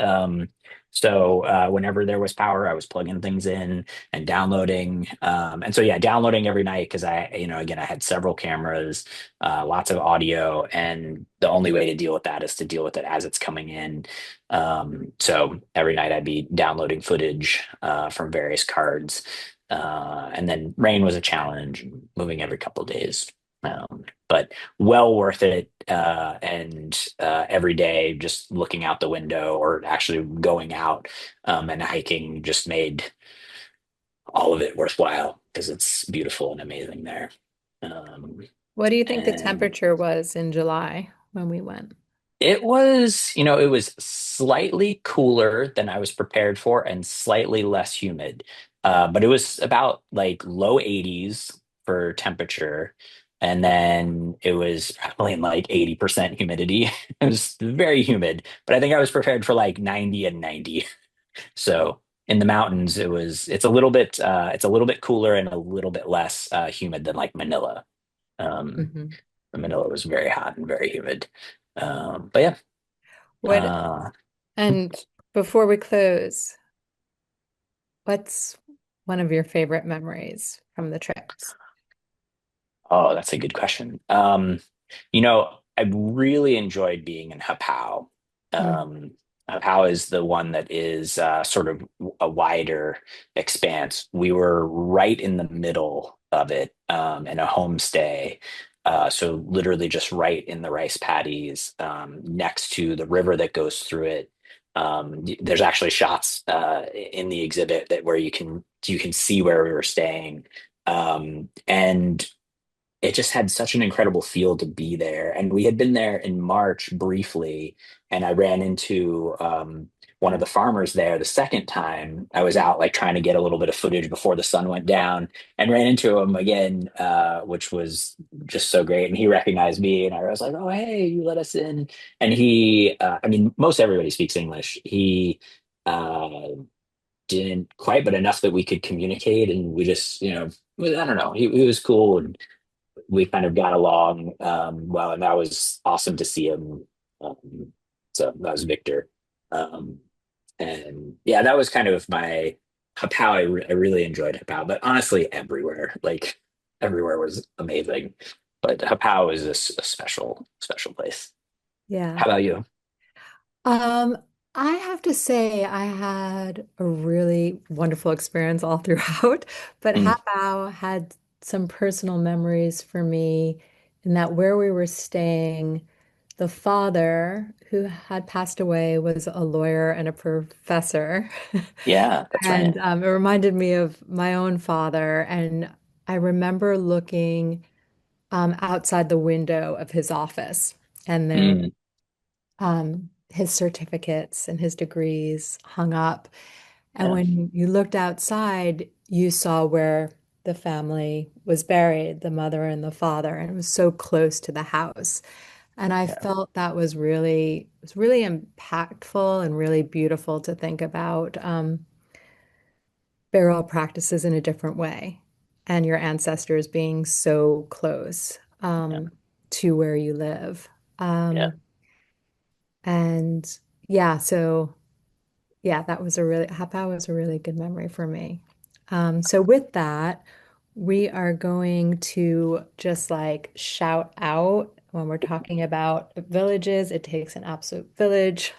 So whenever there was power, I was plugging things in and downloading. And so yeah, downloading every night because again, I had several cameras, lots of audio, and the only way to deal with that is to deal with it as it's coming in. So every night I'd be downloading footage from various cards. And then rain was a challenge, moving every couple of days. But well worth it. And every day, just looking out the window or actually going out and hiking just made all of it worthwhile because it's beautiful and amazing there. Um, What do you think the and temperature was in July when we went? it was slightly cooler than I was prepared for and slightly less humid. But it was about like low 80s for temperature. And then it was probably in like 80% humidity. It was very humid, but I think I was prepared for like 90 and 90. So in the mountains, it's a little bit cooler and a little bit less humid than like Manila. Um, Mhm. Manila was very hot and very humid. But yeah, What, uh, and before we close, what's one of your favorite memories from the trips? oh, that's a good question. I really enjoyed being in Hapao. Mm. Um, Hapao is the one that is sort of a wider expanse. We were right in the middle of it in a homestay. So literally just right in the rice paddies next to the river that goes through it. There's actually shots in the exhibit that where you can see where we were staying. And it just had such an incredible feel to be there. And we had been there in March briefly, and I ran into one of the farmers there the second time. I was out like trying to get a little bit of footage before the sun went down and ran into him again, which was just so great. And he recognized me, and I was like, "Oh, hey, you let us in." And I mean, most everybody speaks English. He uh, didn't quite, but enough that we could communicate, and we just, I don't know, he was cool, and we kind of got along well, and that was awesome to see him. So that was Victor, um, and yeah, that was kind of how I really enjoyed Hapao, but honestly, everywhere was amazing. But Hapao is a special special place. Yeah. How about you? Um, I have to say I had a really wonderful experience all throughout, but Mm, Habao had some personal memories for me in that where we were staying, the father who had passed away was a lawyer and a professor. yeah, that's right. And it reminded me of my own father. And I remember looking outside the window of his office, and there Mm, his certificates and his degrees hung up. And yeah, when you looked outside, you saw where the family was buried, the mother and the father, and it was so close to the house. And I yeah, felt that was really impactful and really beautiful to think about burial practices in a different way and your ancestors being so close yeah, to where you live. yeah. Um, And yeah, so yeah, that was a really, that was a really good memory for me. So with that, we are going to just like shout out when we're talking about villages. It takes an absolute village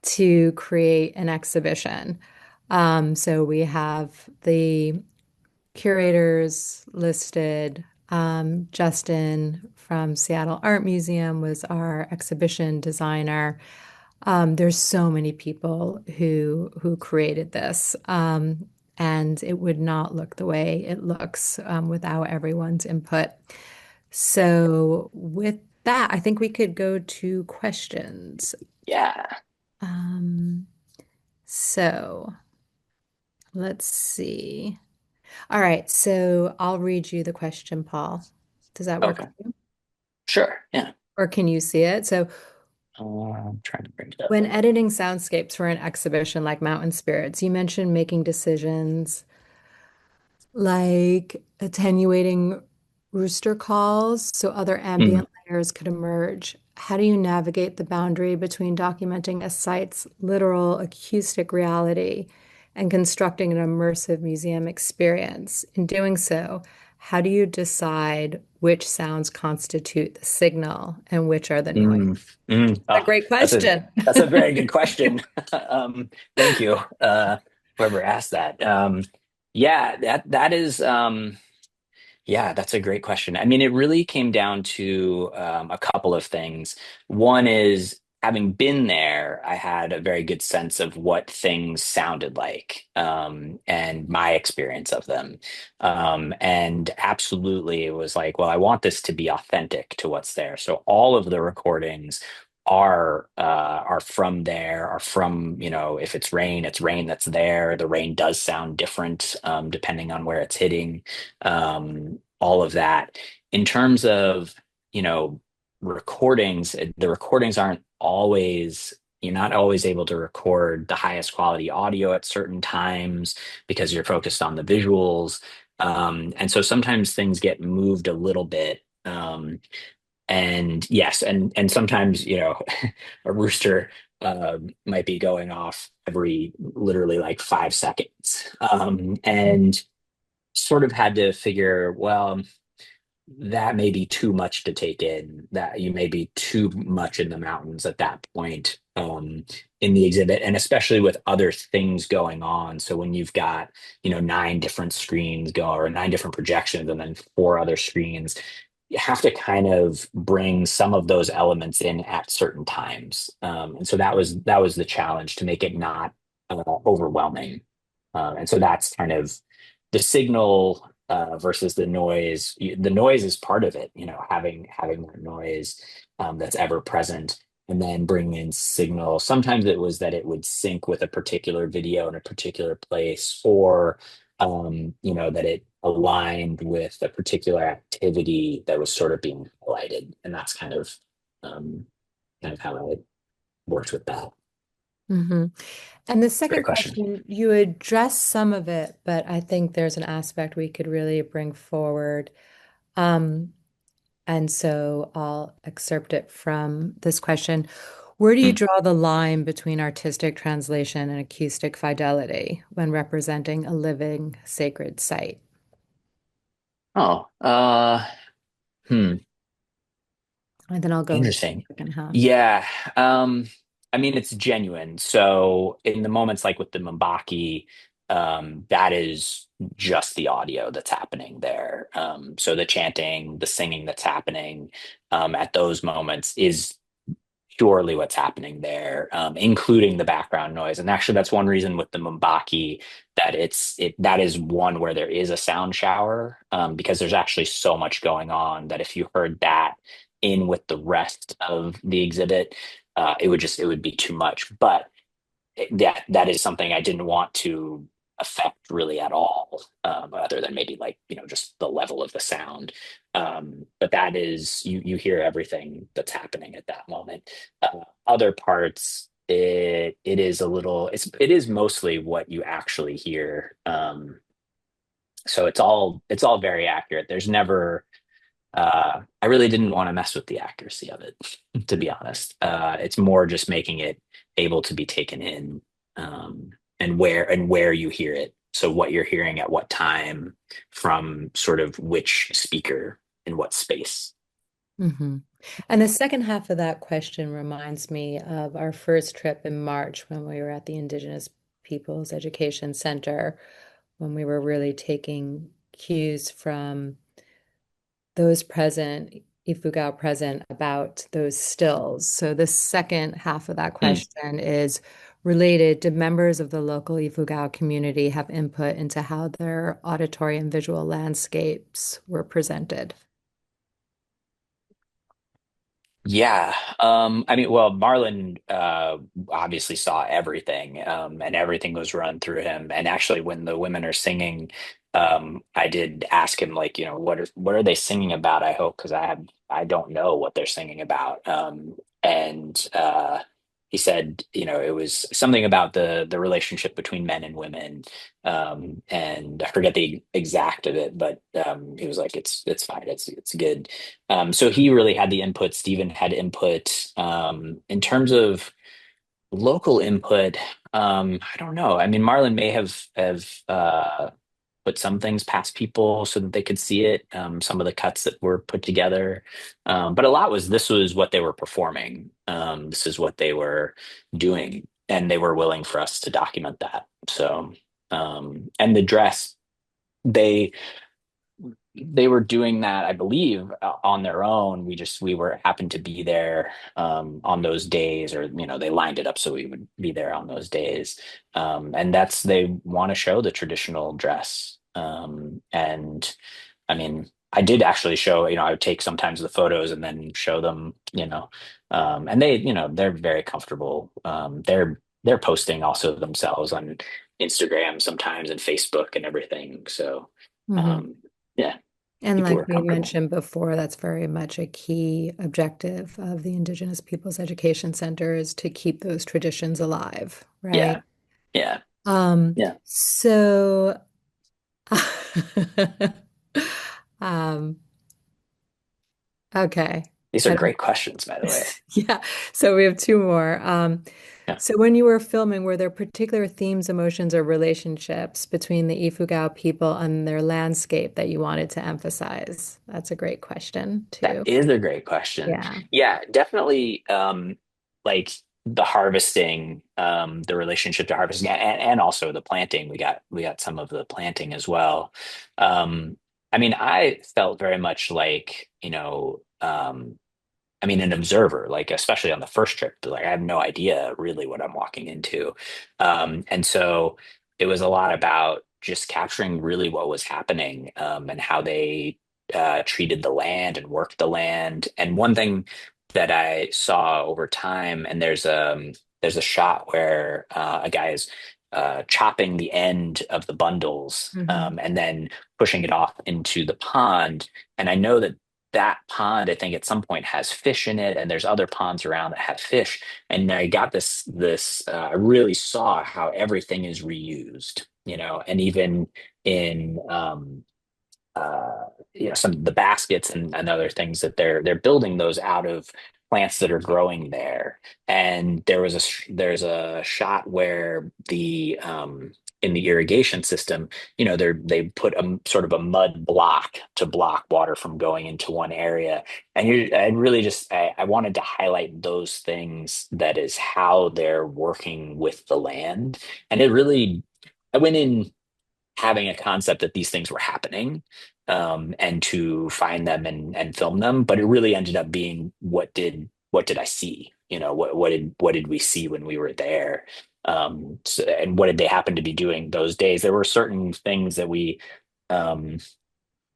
to create an exhibition. So we have the curators listed. Justin from Seattle Art Museum was our exhibition designer. There's so many people who created this, and it would not look the way it looks without everyone's input. So with that, I think we could go to questions. Yeah. Um, so let's see. All right, so I'll read you the question, Paul. Does that work for Okay. you? Sure. Yeah. Or can you see it? So I'm trying to bring it up. when editing soundscapes for an exhibition like Mountain Spirits, you mentioned making decisions like attenuating rooster calls so other Mm, ambient layers could emerge. How do you navigate the boundary between documenting a site's literal acoustic reality and constructing an immersive museum experience? In doing so, how do you decide which sounds constitute the signal and which are the noise? mm, mm. A Oh, great that's a question. that's a very good question. Thank you, whoever asked that. Yeah, that is. Yeah, that's a great question. I mean, it really came down to a couple of things. One is having been there, I had a very good sense of what things sounded like and my experience of them. And absolutely, it was like, well, I want this to be authentic to what's there. So all of the recordings are from there, are from, if it's rain that's there. The rain does sound different depending on where it's hitting, all of that. In terms of, you know, recordings, the recordings aren't always, you're not always able to record the highest quality audio at certain times because you're focused on the visuals. And so sometimes things get moved a little bit. And yes, and sometimes, a rooster might be going off every literally like 5 seconds. And sort of had to figure, well, that may be too much to take in, that you may be too much in the mountains at that point in the exhibit, and especially with other things going on. So when you've got, 9 different screens go, or 9 different projections and then 4 other screens, you have to kind of bring some of those elements in at certain times. And so that was the challenge, to make it not overwhelming. And so that's kind of the signal versus the noise. The noise is part of it, having that noise that's ever present, and then bringing in signal. Sometimes it was that it would sync with a particular video in a particular place, or that it aligned with a particular activity that was sort of being highlighted, and that's um, kind of how I worked with that. hmm And the Great second question. question, you addressed some of it, but I think there's an aspect we could really bring forward. Um, and so I'll excerpt it from this question. Where do you Mm. draw the line between artistic translation and acoustic fidelity when representing a living sacred site? Oh, hmm. And then I'll go into Interesting. the second half. Yeah. Um, I mean, it's genuine. So in the moments like with the Mbaki, that is just the audio that's happening there. So the chanting, the singing that's happening at those moments is purely what's happening there, including the background noise. And actually, that's one reason with the Mbaki that that is one where there is a sound shower, because there's actually so much going on that if you heard that in with the rest of the exhibit, it would be too much. But that is something I didn't want to affect really at all, other than maybe like, just the level of the sound. But that is, you hear everything that's happening at that moment. Other parts, it is a little, it is mostly what you actually hear. So it's all very accurate. There's never I really didn't want to mess with the accuracy of it, to be honest. It's more just making it able to be taken in, um, and where you hear it. So what you're hearing at what time from sort of which speaker in what space. Hmm. And the second half of that question reminds me of our first trip in March when we were at the Indigenous Peoples Education Center, when we were really taking cues from those present, Ifugao present, about those stills. So the second half of that Mm. question is related. Do members of the local Ifugao community have input into how their auditory and visual landscapes were presented? Yeah. I mean, well, Marlon obviously saw everything, and everything was run through him. And actually, when the women are singing, I did ask him, like, what are they singing about? I hope, because I don't know what they're singing about. And he said, it was something about the relationship between men and women. And I forget the exact of it, but he was like, it's fine, it's good. So he really had the input. Stephen had input. In terms of local input, I don't know. I mean, Marlon may have put some things past people so that they could see it. Some of the cuts that were put together, but a lot was this was what they were performing. This is what they were doing, and they were willing for us to document that. So, and the dress, they they were doing that, I believe, on their own. We were happened to be there on those days, or they lined it up so we would be there on those days. And that's they want to show the traditional dress. And I mean, I did actually show, I would take sometimes the photos and then show them, and they're very comfortable. They're posting also themselves on Instagram sometimes and Facebook and everything. So Hmm. um, yeah, And people like were we comfortable. mentioned before, that's very much a key objective of the Indigenous Peoples Education Center is to keep those traditions alive, Yeah, right? yeah, Um, yeah. so um, okay. These are I don't, great questions, by the way. yeah. So we have two more. Yeah. So when you were filming, were there particular themes, emotions, or relationships between the Ifugao people and their landscape that you wanted to emphasize? That's a great question, That too. is a great question. Yeah. Yeah, definitely. Like the harvesting, the relationship to harvesting, and also the planting. We got some of the planting as well. I mean, I felt very much like, I mean, an observer, like especially on the first trip, like I have no idea really what I'm walking into. And so it was a lot about just capturing really what was happening, and how they treated the land and worked the land. And one thing that I saw over time, and there's a shot where a guy is chopping the end of the bundles, Hmm. and then pushing it off into the pond. And I know that pond, I think at some point has fish in it, and there's other ponds around that have fish. And I got I really saw how everything is reused, and even in uh, some of the baskets and other things that they're building those out of plants that are growing there. And there's a shot where the in the irrigation system, they put a sort of a mud block to block water from going into one area. And I really just I wanted to highlight those things. That is how they're working with the land. And it really, I went in having a concept that these things were happening, and to find them and film them. But it really ended up being, what did I see? What did we see when we were there? And what did they happen to be doing those days? There were certain things that we, um,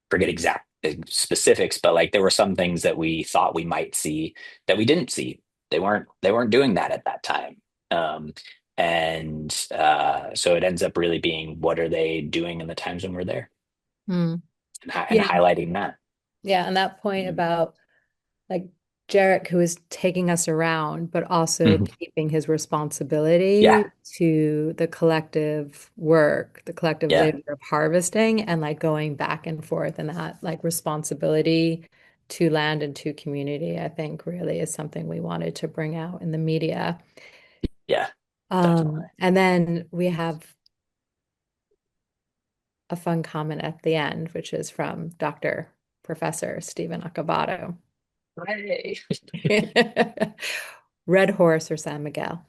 forget exact specifics, but like there were some things that we thought we might see that we didn't see. They weren't doing that at that time. Um, and so it ends up really being, what are they doing in the times when we're there, Mm. and Yeah. highlighting that. Yeah. And that point about like Jarek, who is taking us around, but also Mhm. keeping his Yeah, responsibility to the collective work, the collective yeah, labor of harvesting and like going back and forth and that like responsibility to land and to community, I think really is something we wanted to bring out in the media. Yeah, definitely. And then we have a fun comment at the end, which is from Dr. Professor Stephen Acabado. Hooray. Red Horse or San Miguel?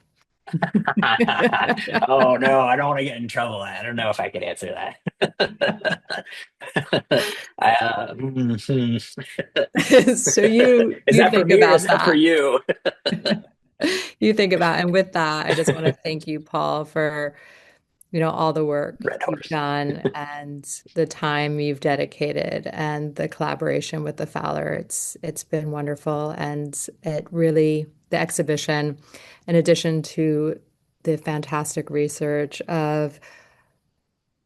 Oh no, I don't want to get in trouble. I don't know if I could answer that. So you Is that for think me or about is that for that. you? You think about, and with that, I just want to thank you, Paul, for all the work Red you've horse. done and the time you've dedicated and the collaboration with the Fowler. It's been wonderful, and it really the exhibition, in addition to the fantastic research of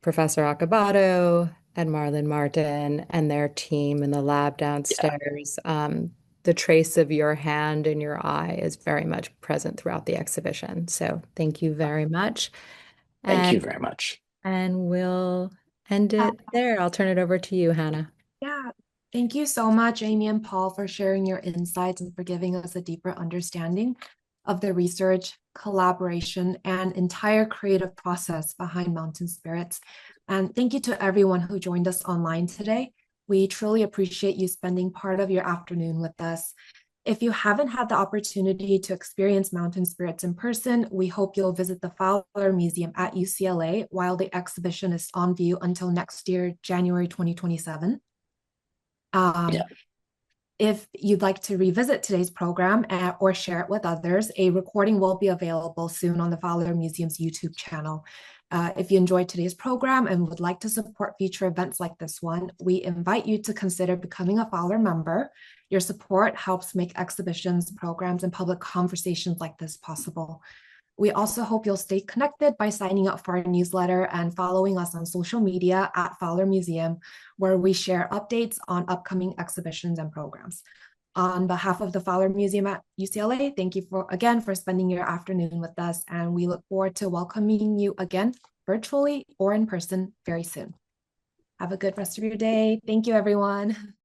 Professor Acabado and Marlon Martin and their team in the lab Yeah, downstairs. The trace of your hand and your eye is very much present throughout the exhibition. So thank you very much. thank you And very much. we'll end Uh, it there. I'll turn it over to you, Hannah. yeah, thank you so much, Amy and Paul, for sharing your insights and for giving us a deeper understanding of the research, collaboration, and entire creative process behind Mountain Spirits. And thank you to everyone who joined us online today. We truly appreciate you spending part of your afternoon with us. If you haven't had the opportunity to experience Mountain Spirits in person, we hope you'll visit the Fowler Museum at UCLA while the exhibition is on view until next year, January 2027. Yeah, If you'd like to revisit today's program or share it with others, a recording will be available soon on the Fowler Museum's YouTube channel. If you enjoyed today's program and would like to support future events like this one, we invite you to consider becoming a Fowler member. Your support helps make exhibitions, programs, and public conversations like this possible. We also hope you'll stay connected by signing up for our newsletter and following us on social media at Fowler Museum, where we share updates on upcoming exhibitions and programs. On behalf of the Fowler Museum at UCLA, thank you again for spending your afternoon with us, and we look forward to welcoming you again virtually or in person very soon. Have a good rest of your day. Thank you, everyone.